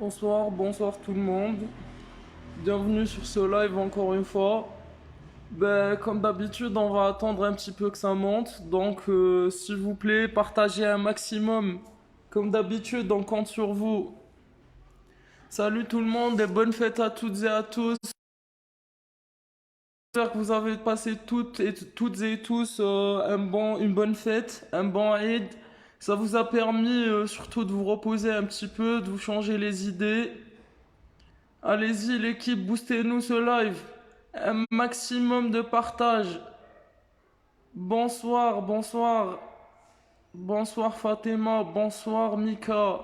Bonsoir tout le monde. Bienvenue sur ce live encore une fois. Comme d'habitude, on va attendre un petit peu que ça monte. Donc, s'il vous plaît, partagez un maximum. Comme d'habitude, on compte sur vous. Salut tout le monde et bonne fête à toutes et à tous. J'espère que vous avez passé toutes et tous une bonne fête, un bon Eid. Ça vous a permis surtout de vous reposer un petit peu, de vous changer les idées. Allez-y l'équipe, boostez-nous ce live. Un maximum de partage. Bonsoir. Bonsoir Fatima, bonsoir Mika.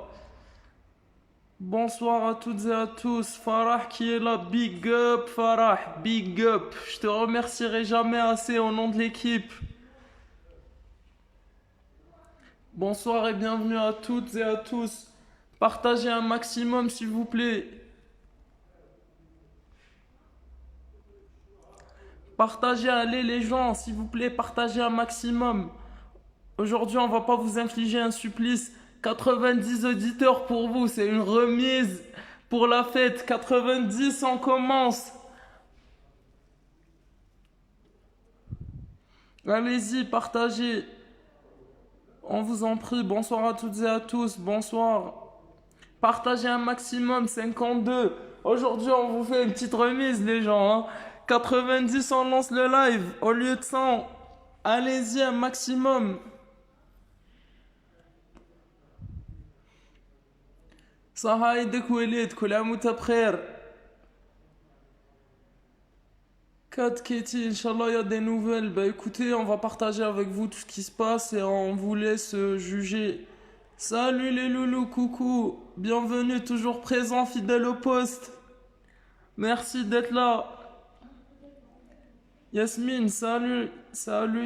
Bonsoir à toutes et à tous. Farah qui est là, big up Farah, big up. Je te remercierai jamais assez au nom de l'équipe. Bonsoir et bienvenue à toutes et à tous. Partagez un maximum s'il vous plaît. Partagez, allez les gens, s'il vous plaît, partagez un maximum. Aujourd'hui, on va pas vous infliger un supplice. 90 auditeurs pour vous, c'est une remise pour la fête. 90, on commence. Allez-y, partagez. On vous en prie. Bonsoir à toutes et à tous. Bonsoir. Partagez un maximum. 52. Aujourd'hui, on vous fait une petite remise, les gens. 90, on lance le live au lieu de 100. Allez-y, un maximum. صح يدك وليد كل عام وانت بخير. 4 Katie, Inch'Allah, il y a des nouvelles. Écoutez, on va partager avec vous tout ce qui se passe et on vous laisse juger. Salut les loulous, coucou. Bienvenue, toujours présent, fidèle au poste. Merci d'être là. Yasmine, salut,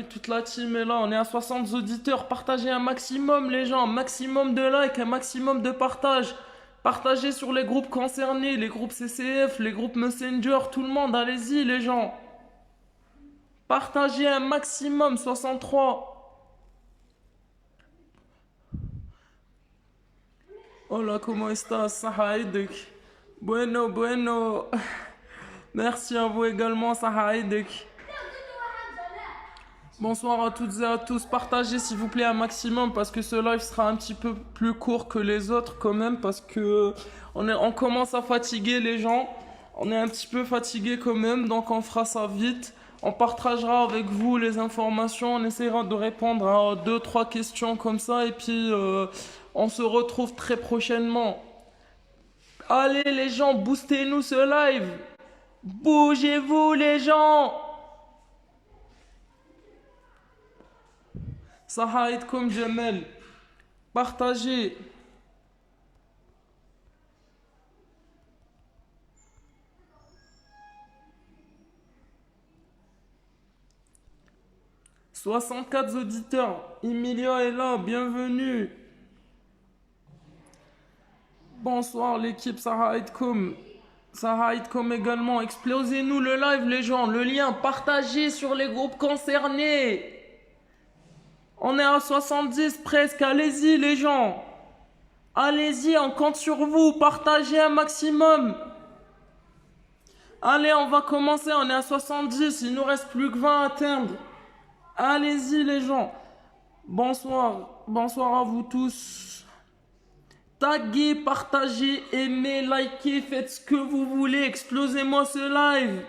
toute la team est là. On est à 60 auditeurs. Partagez un maximum, les gens. Maximum de likes, un maximum de partage. Partagez sur les groupes concernés, les groupes CCF, les groupes Messenger, tout le monde. Allez-y, les gens. Partagez un maximum, 63. Hola, ¿cómo estás? Sahaïdek. Bueno. Merci à vous également, Sahaïdek. Bonsoir à toutes et à tous. Partagez s'il vous plaît un maximum parce que ce live sera un petit peu plus court que les autres quand même parce que on commence à fatiguer les gens. On est un petit peu fatigué quand même, donc on fera ça vite. On partagera avec vous les informations, on essaiera de répondre à 2-3 questions comme ça et puis on se retrouve très prochainement. Allez les gens, boostez-nous ce live. Bougez-vous les gens. Sahaïd comme Jamel. Partagez. « 64 auditeurs. Emilia est là, bienvenue. Bonsoir l'équipe Sahaïdcom. Sahaïdcom également. Explosez-nous le live les gens. Le lien, partagez sur les groupes concernés. On est à 70 presque. Allez-y les gens. Allez-y, on compte sur vous. Partagez un maximum. Allez, on va commencer. On est à 70. Il nous reste plus que 20 à atteindre. Allez-y les gens. Bonsoir à vous tous. Taguez, partagez, aimez, likez, faites ce que vous voulez. Explosez-moi ce live.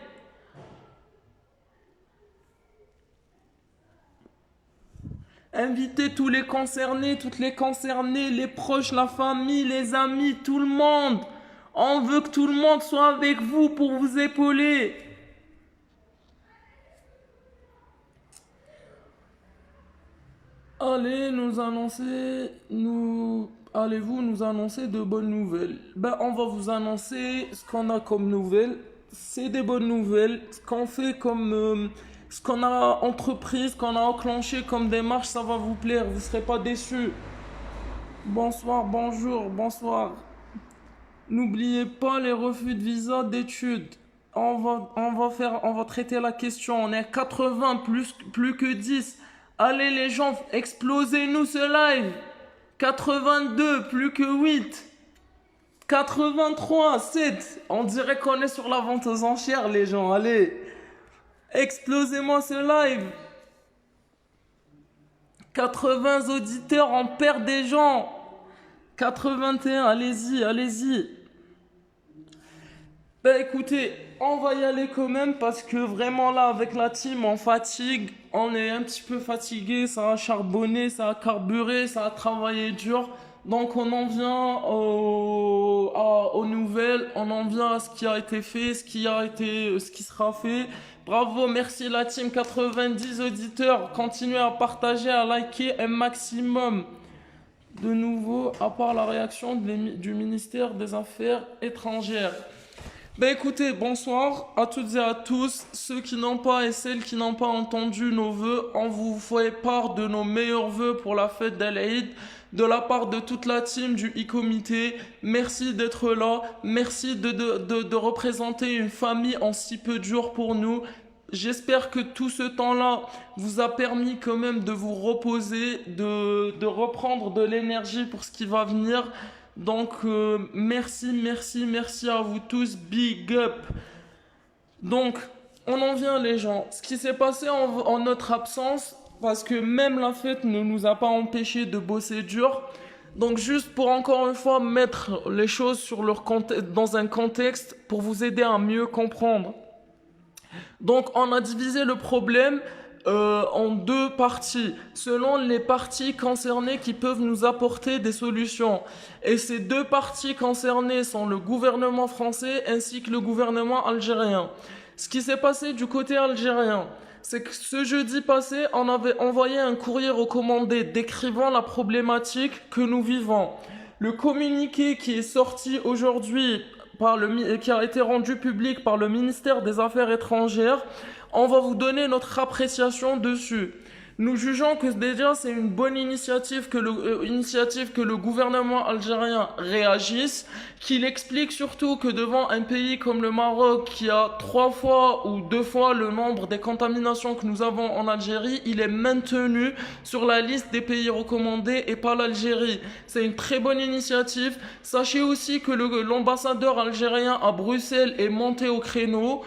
Invitez tous les concernés, toutes les concernées, les proches, la famille, les amis, tout le monde. On veut que tout le monde soit avec vous pour vous épauler. Allez-vous nous annoncer de bonnes nouvelles? On va vous annoncer ce qu'on a comme nouvelles. C'est des bonnes nouvelles. Ce qu'on fait comme... ce qu'on a entrepris, ce qu'on a enclenché comme démarche, ça va vous plaire. Vous ne serez pas déçus. Bonsoir. N'oubliez pas les refus de visa d'études. On va traiter la question. On est à 80 plus que 10. Allez les gens, explosez-nous ce live. 82 plus que 8. 83, 7. On dirait qu'on est sur la vente aux enchères, les gens. Allez, explosez-moi ce live. 80 auditeurs, on perd des gens. 81, allez-y, allez-y. Ben écoutez, on va y aller quand même parce que vraiment là, avec la team, on fatigue. On est un petit peu fatigué, ça a charbonné, ça a carburé, ça a travaillé dur. Donc on en vient aux nouvelles, on en vient à ce qui a été fait, ce qui sera fait. Bravo, merci la team, 90 auditeurs. Continuez à partager, à liker un maximum. De nouveau, à part la réaction du ministère des Affaires étrangères. Ben écoutez, bonsoir à toutes et à tous. Ceux qui n'ont pas et celles qui n'ont pas entendu nos vœux, on vous fait part de nos meilleurs vœux pour la fête d'Al-Aïd. De la part de toute la team du e-comité, merci d'être là. Merci de représenter une famille en si peu de jours pour nous. J'espère que tout ce temps-là vous a permis quand même de vous reposer, de reprendre de l'énergie pour ce qui va venir. Donc merci, merci, merci à vous tous. Big up. Donc on en vient les gens. Ce qui s'est passé en notre absence, parce que même la fête ne nous a pas empêché de bosser dur. Donc juste pour encore une fois mettre les choses sur dans un contexte pour vous aider à mieux comprendre. Donc on a divisé le problème en deux parties, selon les parties concernées qui peuvent nous apporter des solutions. Et ces deux parties concernées sont le gouvernement français ainsi que le gouvernement algérien. Ce qui s'est passé du côté algérien, c'est que ce jeudi passé, on avait envoyé un courrier recommandé décrivant la problématique que nous vivons. Le communiqué qui est sorti aujourd'hui, qui a été rendu public par le ministère des Affaires étrangères, on va vous donner notre appréciation dessus. Nous jugeons que déjà c'est une bonne initiative que le gouvernement algérien réagisse, qu'il explique surtout que devant un pays comme le Maroc qui a 3 fois ou 2 fois le nombre des contaminations que nous avons en Algérie, il est maintenu sur la liste des pays recommandés et pas l'Algérie. C'est une très bonne initiative. Sachez aussi que l'ambassadeur algérien à Bruxelles est monté au créneau.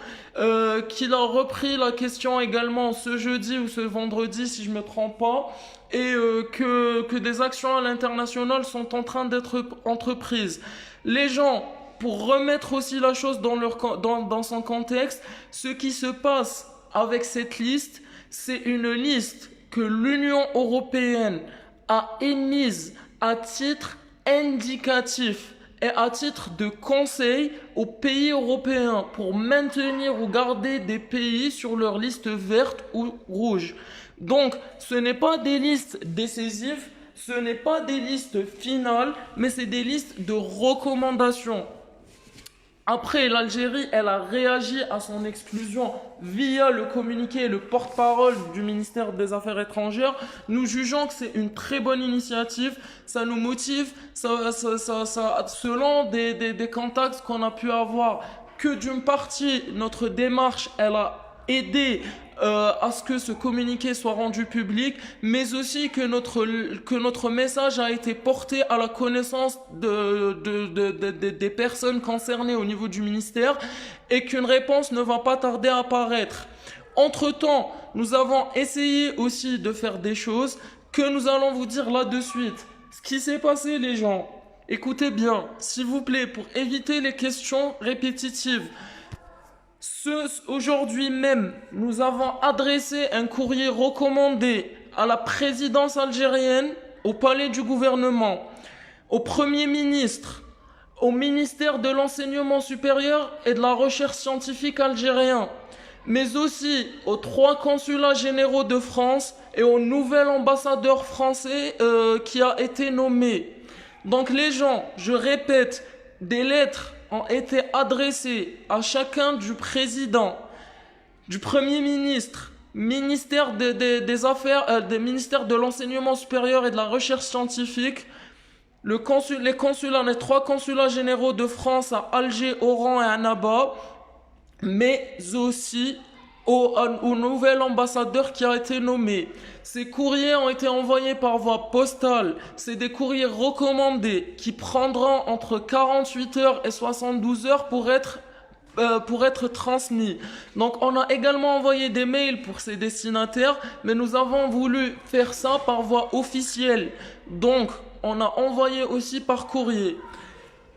Qu'il a repris la question également ce jeudi ou ce vendredi si je me trompe pas, et que des actions à l'international sont en train d'être entreprises. Les gens, pour remettre aussi la chose dans son contexte, ce qui se passe avec cette liste, c'est une liste que l'Union européenne a émise à titre indicatif et à titre de conseil aux pays européens pour maintenir ou garder des pays sur leur liste verte ou rouge. Donc, ce n'est pas des listes décisives, ce n'est pas des listes finales, mais c'est des listes de recommandations. Après, l'Algérie, elle a réagi à son exclusion via le communiqué et le porte-parole du ministère des Affaires étrangères. Nous jugeons que c'est une très bonne initiative. Ça nous motive, selon des contacts qu'on a pu avoir, que d'une partie, notre démarche, elle a aidé à ce que ce communiqué soit rendu public, mais aussi que notre message a été porté à la connaissance des personnes concernées au niveau du ministère et qu'une réponse ne va pas tarder à apparaître. Entre-temps, nous avons essayé aussi de faire des choses que nous allons vous dire là de suite. Ce qui s'est passé, les gens, écoutez bien, s'il vous plaît, pour éviter les questions répétitives. Aujourd'hui même, nous avons adressé un courrier recommandé à la présidence algérienne, au palais du gouvernement, au Premier ministre, au ministère de l'Enseignement supérieur et de la Recherche scientifique algérien, mais aussi aux 3 consulats généraux de France et au nouvel ambassadeur français qui a été nommé. Donc les gens, je répète, des lettres ont été adressées à chacun du président, du Premier ministre, ministère des Affaires, des ministères de l'Enseignement supérieur et de la Recherche scientifique, les 3 consulats généraux de France à Alger, Oran et Annaba, mais aussi au nouvel ambassadeur qui a été nommé. Ces courriers ont été envoyés par voie postale. C'est des courriers recommandés qui prendront entre 48 heures et 72 heures pour être transmis. Donc on a également envoyé des mails pour ces destinataires, mais nous avons voulu faire ça par voie officielle. Donc on a envoyé aussi par courrier.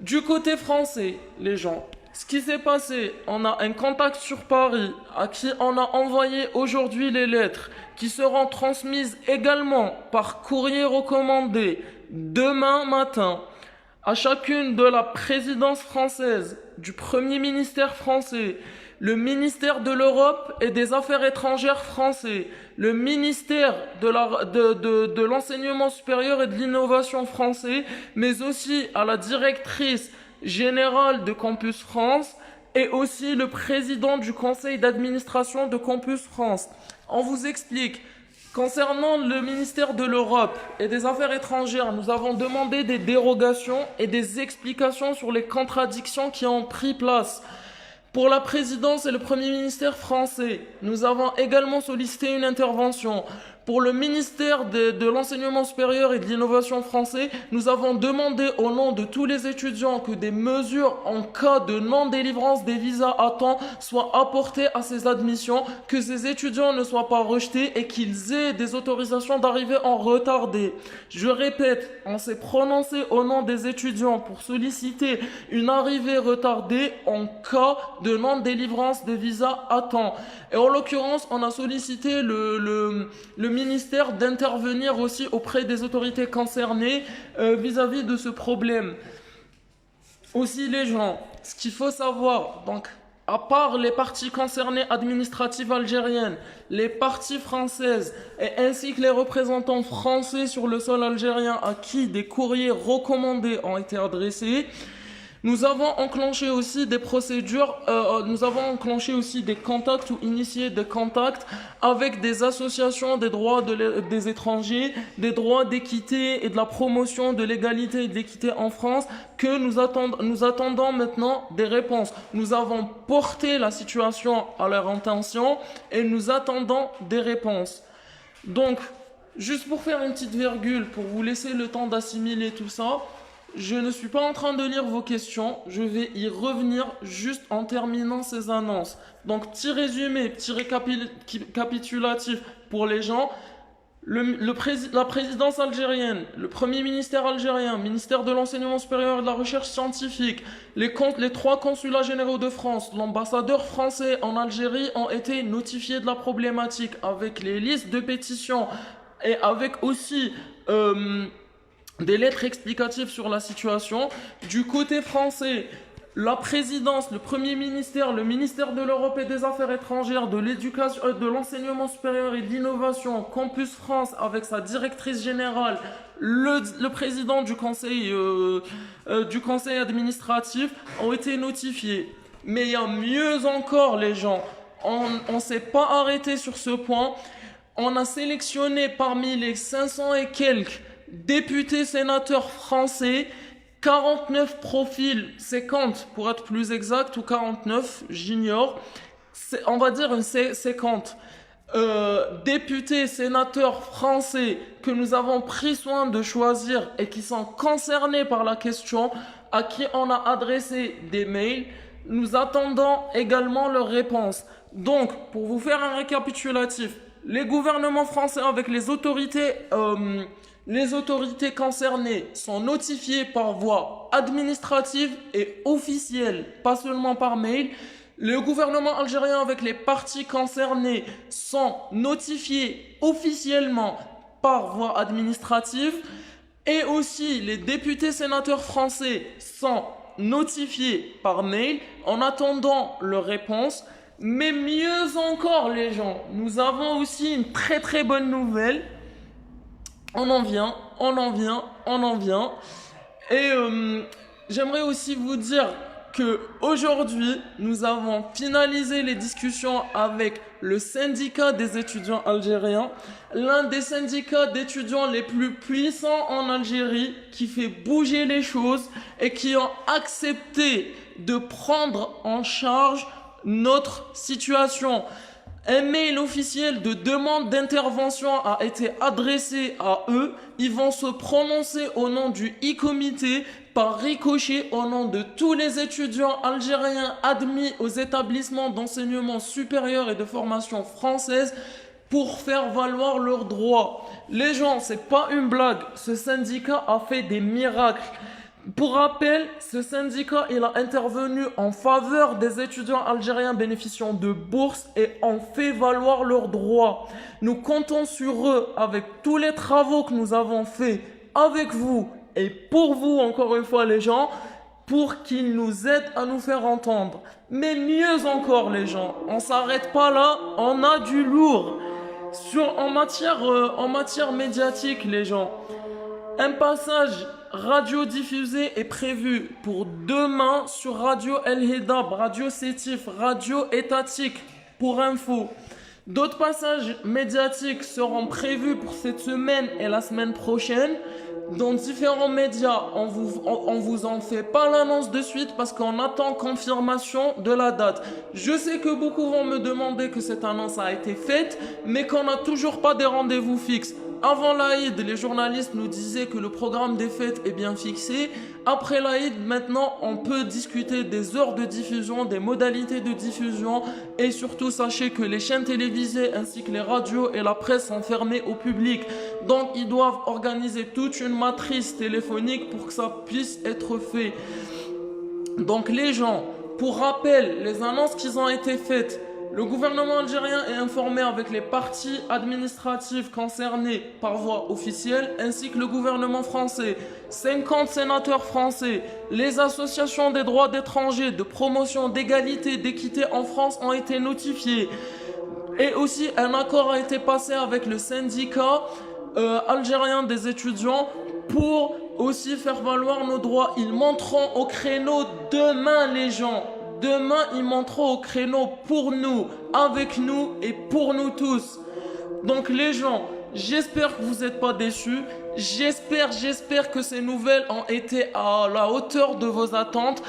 Du côté français, les gens, ce qui s'est passé, on a un contact sur Paris à qui on a envoyé aujourd'hui les lettres qui seront transmises également par courrier recommandé demain matin à chacune de la présidence française, du Premier ministère français, le ministère de l'Europe et des Affaires étrangères français, le ministère de l'Enseignement supérieur et de l'Innovation français, mais aussi à la directrice générale de Campus France et aussi le président du conseil d'administration de Campus France. On vous explique. Concernant le ministère de l'Europe et des Affaires étrangères, nous avons demandé des dérogations et des explications sur les contradictions qui ont pris place. Pour la présidence et le Premier ministère français, nous avons également sollicité une intervention. Pour le ministère de l'Enseignement supérieur et de l'Innovation français, nous avons demandé au nom de tous les étudiants que des mesures en cas de non-délivrance des visas à temps soient apportées à ces admissions, que ces étudiants ne soient pas rejetés et qu'ils aient des autorisations d'arrivée en retardé. Je répète, on s'est prononcé au nom des étudiants pour solliciter une arrivée retardée en cas de non-délivrance des visas à temps. Et en l'occurrence, on a sollicité le ministère d'intervenir aussi auprès des autorités concernées vis-à-vis de ce problème. Aussi les gens, ce qu'il faut savoir, donc à part les parties concernées administratives algériennes, les parties françaises et ainsi que les représentants français sur le sol algérien à qui des courriers recommandés ont été adressés, nous avons enclenché aussi des procédures, nous avons enclenché aussi des contacts ou initié des contacts avec des associations des droits des étrangers, des droits d'équité et de la promotion de l'égalité et de l'équité en France, que nous attendons maintenant des réponses. Nous avons porté la situation à leur intention et nous attendons des réponses. Donc, juste pour faire une petite virgule, pour vous laisser le temps d'assimiler tout ça, je ne suis pas en train de lire vos questions, je vais y revenir juste en terminant ces annonces. Donc, petit résumé, petit récapitulatif pour les gens. La présidence algérienne, le premier ministère algérien, ministère de l'enseignement supérieur et de la recherche scientifique, les 3 consulats généraux de France, l'ambassadeur français en Algérie ont été notifiés de la problématique avec les listes de pétitions et avec aussi des lettres explicatives sur la situation. Du côté français, la présidence, le premier ministère, le ministère de l'Europe et des Affaires étrangères, de l'éducation, de l'enseignement supérieur et de l'innovation, Campus France avec sa directrice générale, le président du conseil administratif ont été notifiés. Mais il y a mieux encore, les gens. On s'est pas arrêté sur ce point. On a sélectionné parmi les 500 et quelques députés sénateurs français 49 profils, 50 pour être plus exact, ou 49, j'ignore, on va dire une 50 députés sénateurs français que nous avons pris soin de choisir et qui sont concernés par la question, à qui on a adressé des mails. Nous attendons également leurs réponses. Donc, pour vous faire un récapitulatif, les gouvernements français avec les autorités concernées sont notifiées par voie administrative et officielle, pas seulement par mail. Le gouvernement algérien avec les parties concernées sont notifiés officiellement par voie administrative. Et aussi, les députés sénateurs français sont notifiés par mail en attendant leur réponse. Mais mieux encore, les gens, nous avons aussi une très très bonne nouvelle. On en vient. Et j'aimerais aussi vous dire que aujourd'hui, nous avons finalisé les discussions avec le syndicat des étudiants algériens, l'un des syndicats d'étudiants les plus puissants en Algérie, qui fait bouger les choses et qui ont accepté de prendre en charge notre situation. Un mail officiel de demande d'intervention a été adressé à eux. Ils vont se prononcer au nom du e-comité par ricochet au nom de tous les étudiants algériens admis aux établissements d'enseignement supérieur et de formation française pour faire valoir leurs droits. Les gens, c'est pas une blague. Ce syndicat a fait des miracles. Pour rappel, ce syndicat il a intervenu en faveur des étudiants algériens bénéficiant de bourses et ont fait valoir leurs droits. Nous comptons sur eux avec tous les travaux que nous avons faits avec vous et pour vous, encore une fois les gens, pour qu'ils nous aident à nous faire entendre. Mais mieux encore les gens, on s'arrête pas là, on a du lourd. En matière médiatique les gens, un passage radio-diffusé est prévu pour demain sur Radio El Hedab, Radio Sétif, Radio Étatique, pour info. D'autres passages médiatiques seront prévus pour cette semaine et la semaine prochaine dans différents médias. On vous en fait pas l'annonce de suite parce qu'on attend confirmation de la date. Je sais que beaucoup vont me demander que cette annonce a été faite, mais qu'on n'a toujours pas des rendez-vous fixes. Avant l'Aïd, les journalistes nous disaient que le programme des fêtes est bien fixé. Après l'Aïd, maintenant, on peut discuter des heures de diffusion, des modalités de diffusion. Et surtout, sachez que les chaînes télévisées ainsi que les radios et la presse sont fermées au public. Donc, ils doivent organiser toute une matrice téléphonique pour que ça puisse être fait. Donc, les gens, pour rappel, les annonces qui ont été faites, le gouvernement algérien est informé avec les parties administratives concernées par voie officielle, ainsi que le gouvernement français. 50 sénateurs français, les associations des droits d'étrangers, de promotion d'égalité, d'équité en France ont été notifiés. Et aussi, un accord a été passé avec le syndicat algérien des étudiants pour aussi faire valoir nos droits. Ils monteront au créneau demain, les gens. Demain, ils monteront au créneau pour nous, avec nous et pour nous tous. Donc les gens, j'espère que vous n'êtes pas déçus. J'espère que ces nouvelles ont été à la hauteur de vos attentes.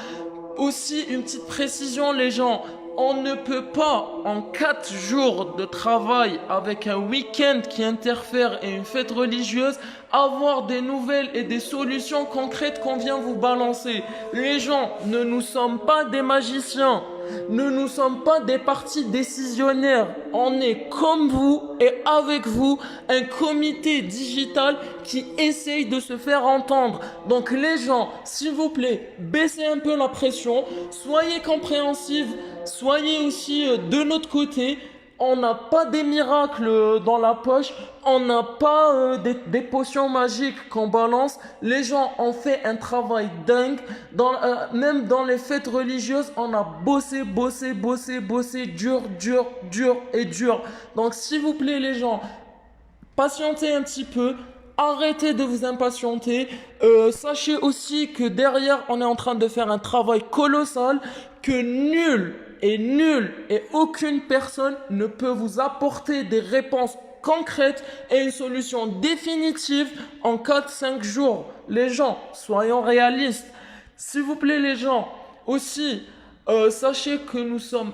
Aussi, une petite précision les gens. On ne peut pas, en 4 jours de travail avec un week-end qui interfère et une fête religieuse, avoir des nouvelles et des solutions concrètes qu'on vient vous balancer. Les gens, ne nous sommes pas des magiciens. Ne nous sommes pas des partis décisionnaires. On est comme vous et avec vous un comité digital qui essaye de se faire entendre. Donc les gens, s'il vous plaît, baissez un peu la pression, soyez compréhensifs, soyez aussi de notre côté. On n'a pas des miracles dans la poche, on n'a pas des potions magiques qu'on balance. Les gens ont fait un travail dingue. Même dans les fêtes religieuses, on a bossé, dur. Donc s'il vous plaît les gens, patientez un petit peu. Arrêtez de vous impatienter. Sachez aussi que derrière, on est en train de faire un travail colossal que nul et aucune personne ne peut vous apporter des réponses concrètes et une solution définitive en 4-5 jours. Les gens, soyons réalistes. S'il vous plaît les gens, aussi, sachez que nous sommes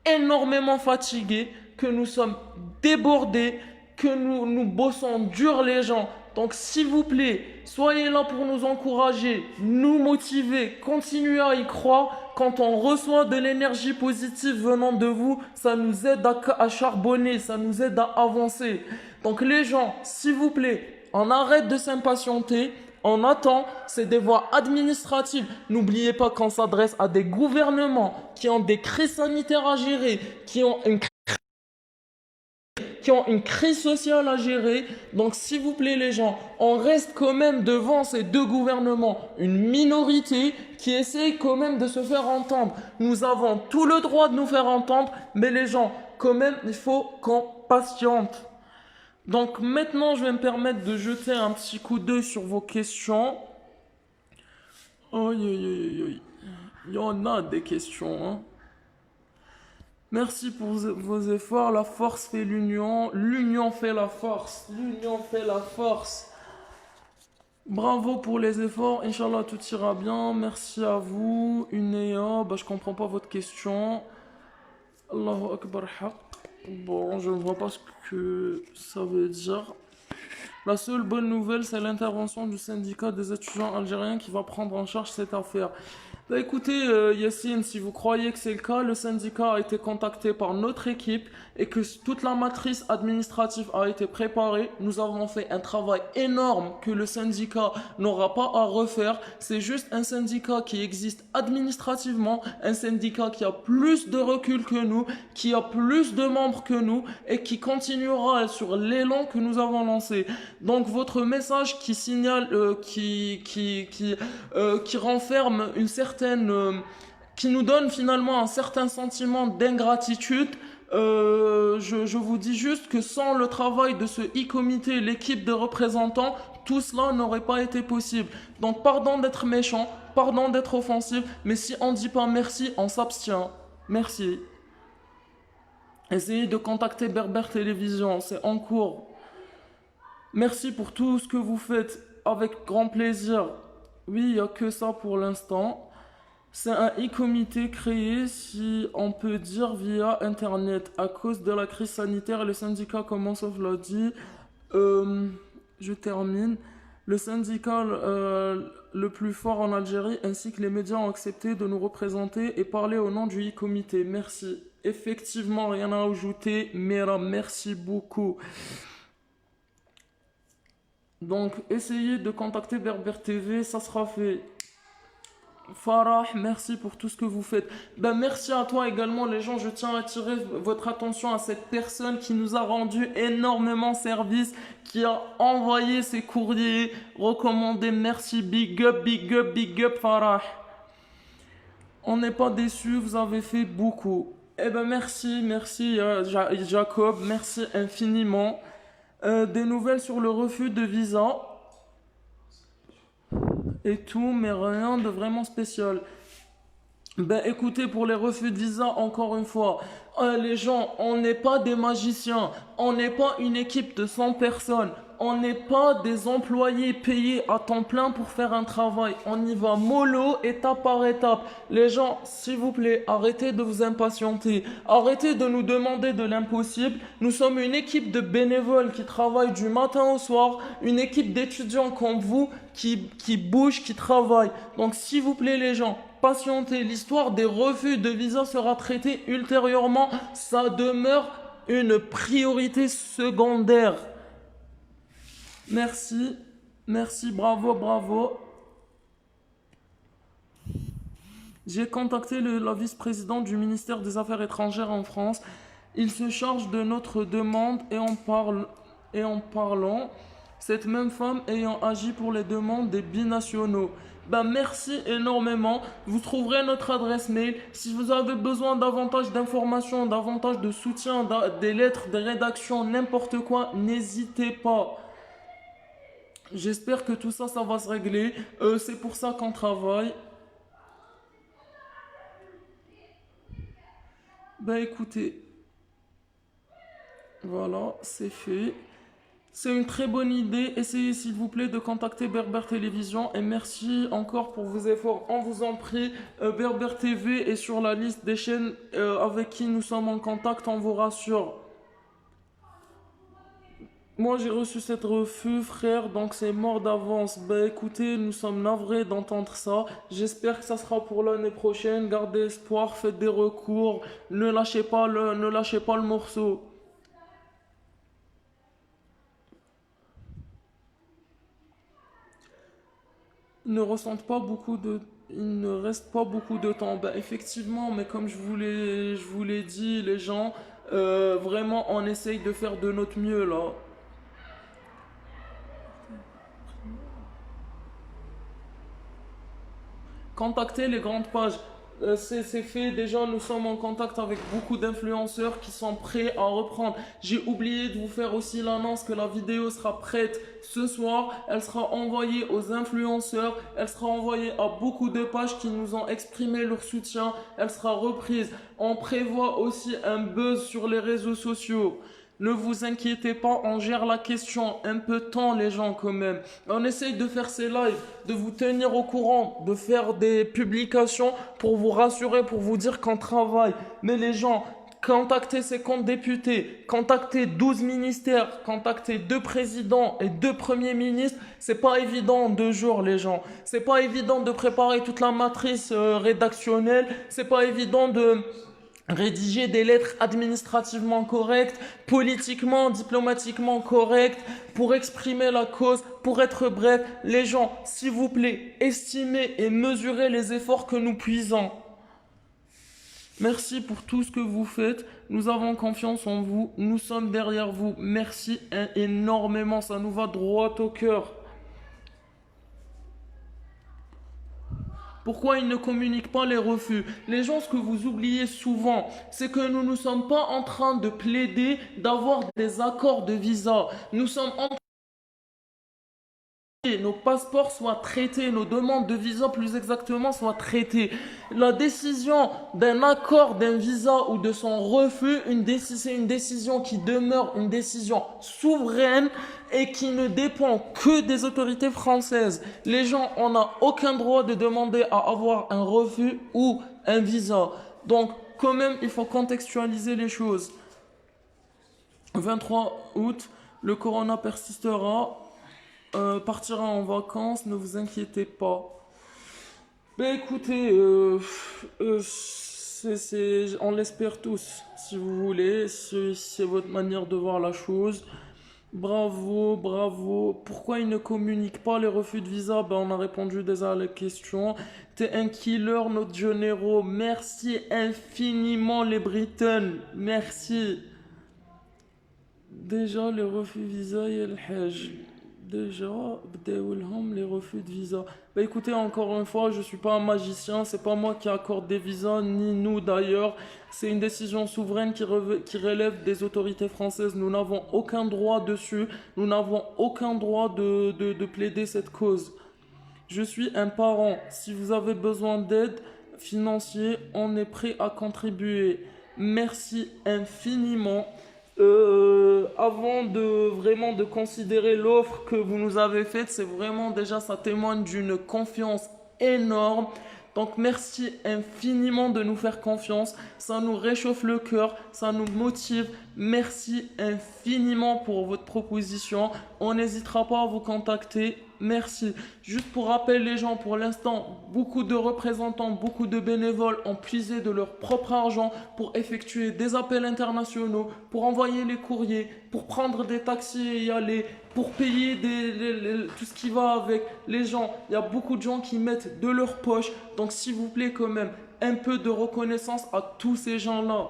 énormément fatigués, que nous sommes débordés, que nous bossons dur les gens. Donc s'il vous plaît, soyez là pour nous encourager, nous motiver, continuez à y croire. Quand on reçoit de l'énergie positive venant de vous, ça nous aide à charbonner, ça nous aide à avancer. Donc les gens, s'il vous plaît, on arrête de s'impatienter. On attend, c'est des voies administratives. N'oubliez pas qu'on s'adresse à des gouvernements qui ont des crises sanitaires à gérer, qui ont une crise sociale à gérer. Donc s'il vous plaît les gens, on reste quand même devant ces deux gouvernements, une minorité qui essaye quand même de se faire entendre. Nous avons tout le droit de nous faire entendre, mais les gens, quand même, il faut qu'on patiente. Donc maintenant, je vais me permettre de jeter un petit coup d'œil sur vos questions. Il y en a des questions, hein. Merci pour vos efforts. La force fait l'union. L'union fait la force. L'union fait la force. Bravo pour les efforts. Inch'Allah, tout ira bien. Merci à vous. Unéa, je comprends pas votre question. Allahu Akbar. Bon, je ne vois pas ce que ça veut dire. La seule bonne nouvelle, c'est l'intervention du syndicat des étudiants algériens qui va prendre en charge cette affaire. Bah écoutez, Yacine, si vous croyez que c'est le cas, le syndicat a été contacté par notre équipe et que toute la matrice administrative a été préparée. Nous avons fait un travail énorme que le syndicat n'aura pas à refaire. C'est juste un syndicat qui existe administrativement, un syndicat qui a plus de recul que nous, qui a plus de membres que nous et qui continuera sur l'élan que nous avons lancé. Donc votre message qui signale, qui renferme une certaine, qui nous donne finalement un certain sentiment d'ingratitude. Je vous dis juste que sans le travail de ce e-comité, l'équipe de représentants, tout cela n'aurait pas été possible. Donc pardon d'être méchant, pardon d'être offensif, mais si on ne dit pas merci, on s'abstient. Merci. Essayez de contacter Berber Télévision, c'est en cours. Merci pour tout ce que vous faites, avec grand plaisir. Oui, il n'y a que ça pour l'instant. C'est un e-comité créé, si on peut dire, via Internet. À cause de la crise sanitaire, le syndicat, comme Ansoff l'a dit, je termine. Le syndicat le plus fort en Algérie ainsi que les médias ont accepté de nous représenter et parler au nom du e-comité. Merci. Effectivement, rien à ajouter. Mera, merci beaucoup. Donc, essayez de contacter Berber TV, ça sera fait. Farah, merci pour tout ce que vous faites. Ben, merci à toi également, les gens. Je tiens à attirer votre attention à cette personne qui nous a rendu énormément service, qui a envoyé ses courriers recommandés. Merci, big up, big up, big up, Farah. On n'est pas déçus, vous avez fait beaucoup. Eh ben, merci, Jacob, merci infiniment. Des nouvelles sur le refus de visa et tout, mais rien de vraiment spécial. Ben écoutez, pour les refus de visa, encore une fois, les gens, on n'est pas des magiciens, on n'est pas une équipe de 100 personnes, on n'est pas des employés payés à temps plein pour faire un travail, on y va mollo, étape par étape. Les gens, s'il vous plaît, arrêtez de vous impatienter, arrêtez de nous demander de l'impossible. Nous sommes une équipe de bénévoles qui travaillent du matin au soir, une équipe d'étudiants comme vous qui bougent, qui travaillent. Donc s'il vous plaît les gens, patientez, l'histoire des refus de visa sera traitée ultérieurement, ça demeure une priorité secondaire. Merci, bravo. J'ai contacté la vice-présidente du ministère des Affaires étrangères en France. Il se charge de notre demande et en parlant, cette même femme ayant agi pour les demandes des binationaux. Ben merci énormément. Vous trouverez notre adresse mail. Si vous avez besoin davantage d'informations, davantage de soutien, des lettres, des rédactions, n'importe quoi, n'hésitez pas. J'espère que tout ça, ça va se régler. C'est pour ça qu'on travaille. Ben écoutez, voilà, c'est fait. C'est une très bonne idée. Essayez s'il vous plaît de contacter Berber Télévision et merci encore pour vos efforts. On vous en prie, Berber TV est sur la liste des chaînes avec qui nous sommes en contact, on vous rassure. Moi j'ai reçu cette refus frère, donc c'est mort d'avance. Ben écoutez, nous sommes navrés d'entendre ça. J'espère que ça sera pour l'année prochaine. Gardez espoir, faites des recours, ne lâchez pas le morceau. Ne ressentent pas beaucoup de... Il ne reste pas beaucoup de temps. Ben, effectivement, mais comme je vous l'ai dit, les gens, vraiment, on essaye de faire de notre mieux, là. Contactez les grandes pages. C'est fait, déjà nous sommes en contact avec beaucoup d'influenceurs qui sont prêts à reprendre. J'ai oublié de vous faire aussi l'annonce que la vidéo sera prête ce soir. Elle sera envoyée aux influenceurs, elle sera envoyée à beaucoup de pages qui nous ont exprimé leur soutien. Elle sera reprise. On prévoit aussi un buzz sur les réseaux sociaux. Ne vous inquiétez pas, on gère la question un peu temps les gens quand même. On essaye de faire ces lives, de vous tenir au courant, de faire des publications pour vous rassurer, pour vous dire qu'on travaille. Mais les gens, contacter 50 députés, contacter 12 ministères, contacter 2 présidents et 2 premiers ministres, c'est pas évident en 2 jours, les gens. C'est pas évident de préparer toute la matrice rédactionnelle, c'est pas évident de rédiger des lettres administrativement correctes, politiquement, diplomatiquement correctes, pour exprimer la cause, pour être bref. Les gens, s'il vous plaît, estimez et mesurez les efforts que nous puisons. Merci pour tout ce que vous faites. Nous avons confiance en vous. Nous sommes derrière vous. Merci énormément. Ça nous va droit au cœur. Pourquoi ils ne communiquent pas les refus? Les gens, ce que vous oubliez souvent, c'est que nous ne sommes pas en train de plaider d'avoir des accords de visa. Nous sommes en train que nos passeports soient traités, nos demandes de visa plus exactement soient traitées. La décision d'un accord, d'un visa ou de son refus, c'est une décision qui demeure une décision souveraine et qui ne dépend que des autorités françaises. Les gens, on n'a aucun droit de demander à avoir un refus ou un visa. Donc, quand même, il faut contextualiser les choses. 23 août, le corona persistera. Partira en vacances, ne vous inquiétez pas. Ben écoutez, on l'espère tous, si vous voulez, c'est votre manière de voir la chose. Bravo, bravo. Pourquoi ils ne communiquent pas les refus de visa? Ben on a répondu déjà à la question. T'es un killer, notre Janeiro. Merci infiniment les Britons. Merci. Déjà les refus de visa et le Hajj. Déjà, بداولهم les refus de visa. Bah écoutez, encore une fois, je suis pas un magicien, c'est pas moi qui accorde des visas, ni nous d'ailleurs. C'est une décision souveraine qui relève des autorités françaises. Nous n'avons aucun droit dessus, nous n'avons aucun droit de plaider cette cause. Je suis un parent. Si vous avez besoin d'aide financière, on est prêt à contribuer. Merci infiniment. Avant de vraiment de considérer l'offre que vous nous avez faite, c'est vraiment déjà ça témoigne d'une confiance énorme. Donc merci infiniment de nous faire confiance, ça nous réchauffe le cœur, ça nous motive. Merci infiniment pour votre proposition. On n'hésitera pas à vous contacter. Merci. Juste pour rappel les gens, pour l'instant, beaucoup de représentants, beaucoup de bénévoles ont puisé de leur propre argent pour effectuer des appels internationaux, pour envoyer les courriers, pour prendre des taxis et y aller, pour payer tout ce qui va avec les gens. Il y a beaucoup de gens qui mettent de leur poche. Donc s'il vous plaît quand même, un peu de reconnaissance à tous ces gens-là.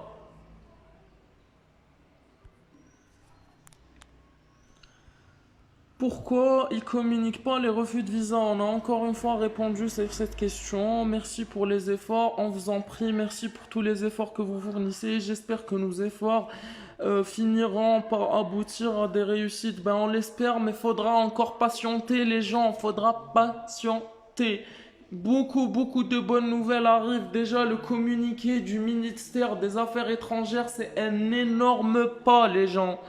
Pourquoi ils communiquent pas les refus de visa? On a encore une fois répondu sur cette question. Merci pour les efforts. On vous en prie, merci pour tous les efforts que vous fournissez. J'espère que nos efforts finiront par aboutir à des réussites. Ben on l'espère, mais faudra encore patienter les gens. Faudra patienter. Beaucoup de bonnes nouvelles arrivent. Déjà, le communiqué du ministère des Affaires étrangères, c'est un énorme pas, les gens.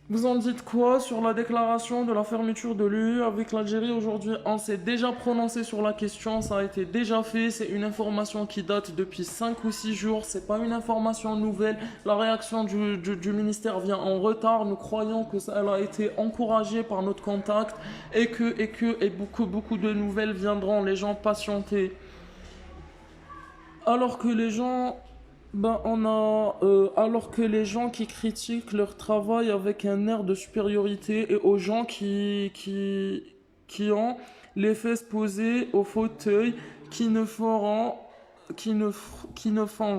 Vous en dites quoi sur la déclaration de la fermeture de l'UE avec l'Algérie aujourd'hui? On s'est déjà prononcé sur la question, ça a été déjà fait, c'est une information qui date depuis 5 ou 6 jours, c'est pas une information nouvelle. La réaction du ministère vient en retard, nous croyons que ça elle a été encouragée par notre contact et beaucoup de nouvelles viendront, les gens patienter. Alors que les gens alors que les gens qui critiquent leur travail avec un air de supériorité et aux gens qui ont les fesses posées au fauteuil, qui ne font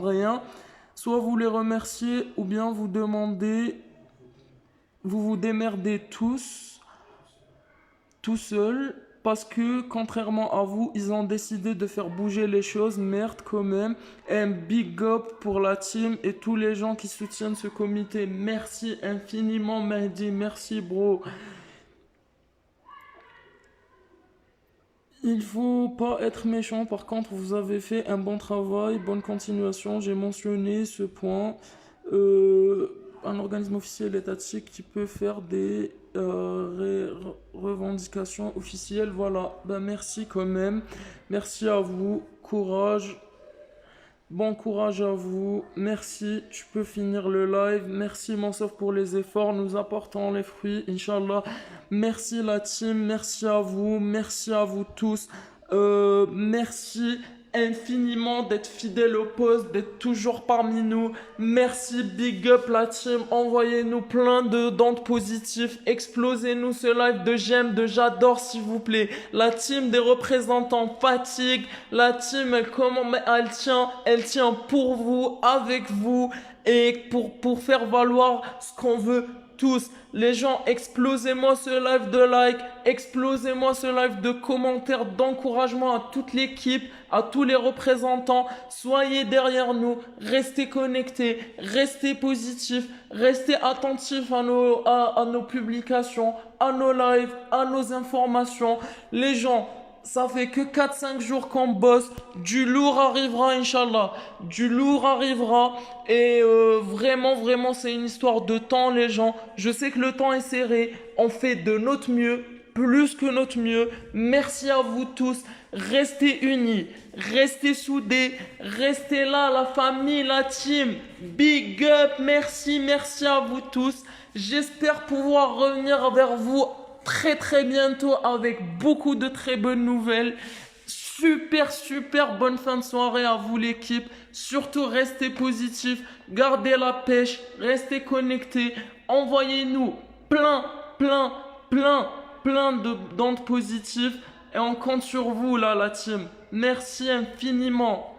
rien, soit vous les remerciez ou bien vous demandez, vous vous démerdez tout seuls, parce que, contrairement à vous, ils ont décidé de faire bouger les choses. Merde, quand même. Un big up pour la team et tous les gens qui soutiennent ce comité. Merci infiniment, Mehdi. Merci, bro. Il faut pas être méchant. Par contre, vous avez fait un bon travail. Bonne continuation. J'ai mentionné ce point. Un organisme officiel étatique qui peut faire des revendications officielles. Voilà, ben merci quand même. Merci à vous. Courage. Bon courage à vous. Merci. Tu peux finir le live. Merci, Mansour, pour les efforts. Nous apportons les fruits, Inch'Allah. Merci, la team. Merci à vous. Merci à vous tous. Merci infiniment d'être fidèle au poste, d'être toujours parmi nous. Merci, big up la team. Envoyez-nous plein de dentes positives. Explosez-nous ce live de j'aime, de j'adore, s'il vous plaît. La team des représentants fatigue. La team, elle tient pour vous, avec vous, et pour faire valoir ce qu'on veut tous. Les gens, explosez-moi ce live de like, explosez-moi ce live de commentaires, d'encouragement à toute l'équipe, à tous les représentants. Soyez derrière nous, restez connectés, restez positifs, restez attentifs à nos publications, à nos lives, à nos informations. Les gens, ça fait que 4-5 jours qu'on bosse. Du lourd arrivera, Inch'Allah. Du lourd arrivera. Et vraiment, vraiment, c'est une histoire de temps, les gens. Je sais que le temps est serré. On fait de notre mieux, plus que notre mieux. Merci à vous tous. Restez unis, restez soudés, restez là, la famille, la team. Big up, merci, merci à vous tous. J'espère pouvoir revenir vers vous très très bientôt avec beaucoup de très bonnes nouvelles. Super super bonne fin de soirée à vous l'équipe. Surtout restez positifs, gardez la pêche, restez connectés. Envoyez-nous plein plein plein plein de d'ondes positives et on compte sur vous là la team. Merci infiniment.